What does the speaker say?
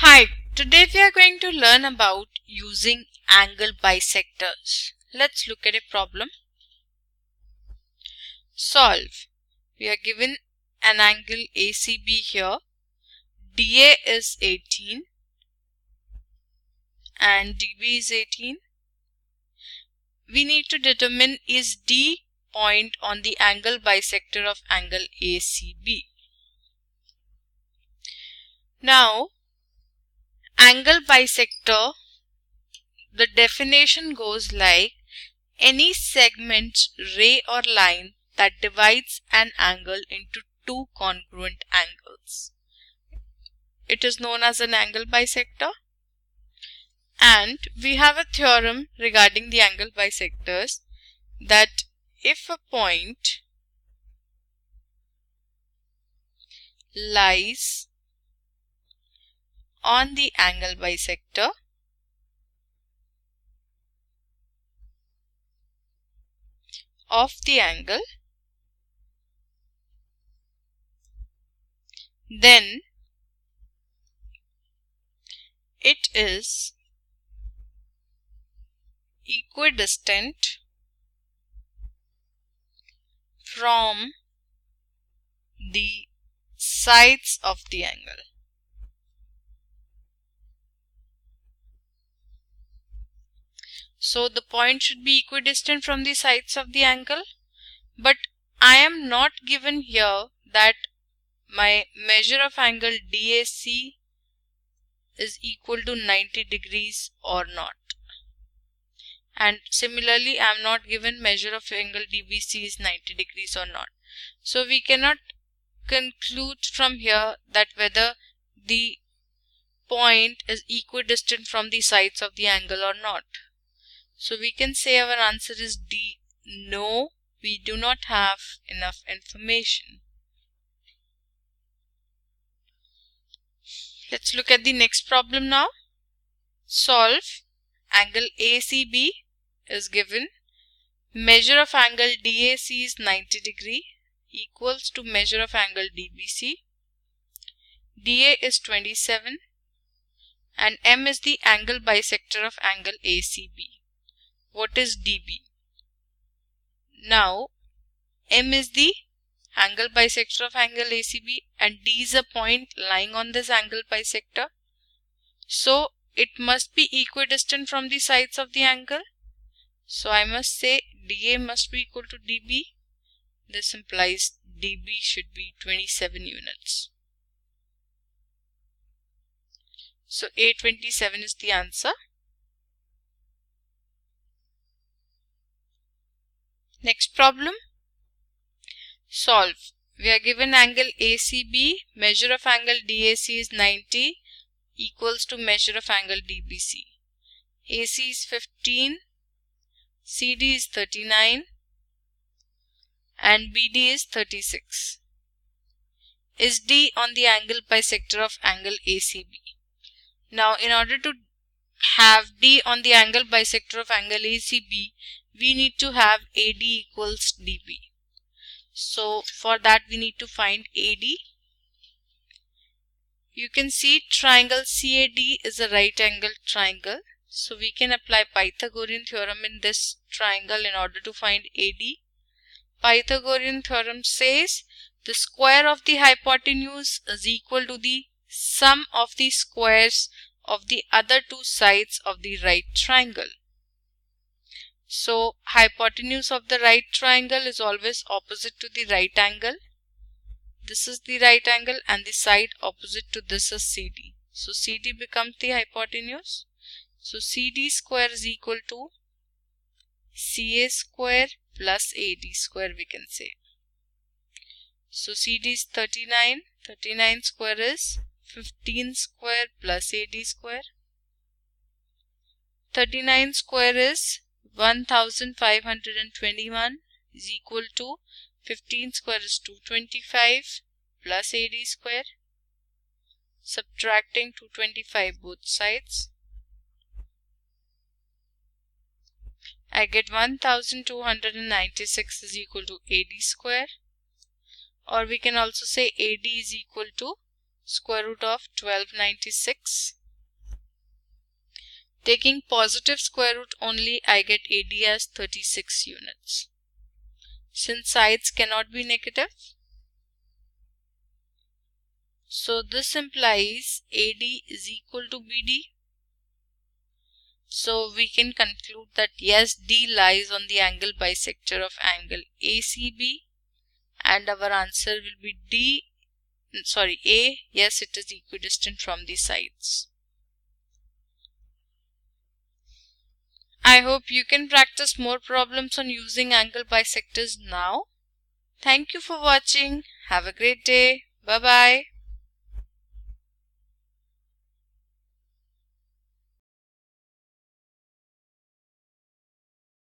Hi, today we are going to learn about using angle bisectors. Let's look at a problem. Solve. We are given an angle ACB here. DA is 18 and DB is 18. We need to determine is D point on the angle bisector of angle ACB. Now, angle bisector, the definition goes like any segment, ray or line that divides an angle into two congruent angles. It is known as an angle bisector. And we have a theorem regarding the angle bisectors that if a point lies on the angle bisector, of the angle, then it is equidistant from the sides of the angle. So the point should be equidistant from the sides of the angle, but I am not given here that my measure of angle DAC is equal to 90 degrees or not. And similarly, I am not given measure of angle DBC is 90 degrees or not. So we cannot conclude from here that whether the point is equidistant from the sides of the angle or not. So we can say our answer is D. No, we do not have enough information. Let's look at the next problem now. Solve. Angle ACB is given. Measure of angle DAC is 90 degree equals to measure of angle DBC. DA is 27 and M is the angle bisector of angle ACB. What is DB? Now, M is the angle bisector of angle ACB and D is a point lying on this angle bisector. So, it must be equidistant from the sides of the angle. So, I must say DA must be equal to DB. This implies DB should be 27 units. So, A27 is the answer. Next problem. Solve. We are given angle ACB, measure of angle DAC is 90 equals to measure of angle DBC. AC is 15, CD is 39 and BD is 36. Is D on the angle bisector of angle ACB? Now, in order to have D on the angle bisector of angle ACB, we need to have AD equals DB. So, for that we need to find AD. You can see triangle CAD is a right angle triangle. So, we can apply Pythagorean theorem in this triangle in order to find AD. Pythagorean theorem says the square of the hypotenuse is equal to the sum of the squares of the other two sides of the right triangle. So, hypotenuse of the right triangle is always opposite to the right angle. This is the right angle and the side opposite to this is CD. So, CD becomes the hypotenuse. So, CD square is equal to CA square plus AD square we can say. So, CD is 39. 39 square is 15 square plus AD square. 39 square is 1521 is equal to 15 square is 225 plus AD square. Subtracting 225 both sides, I get 1296 is equal to AD square, or we can also say AD is equal to square root of 1296. Taking positive square root only, I get AD as 36 units. Since sides cannot be negative, so this implies AD is equal to BD. So we can conclude that yes, D lies on the angle bisector of angle ACB, and our answer will be A. Yes, it is equidistant from the sides. I hope you can practice more problems on using angle bisectors now. Thank you for watching. Have a great day. Bye bye.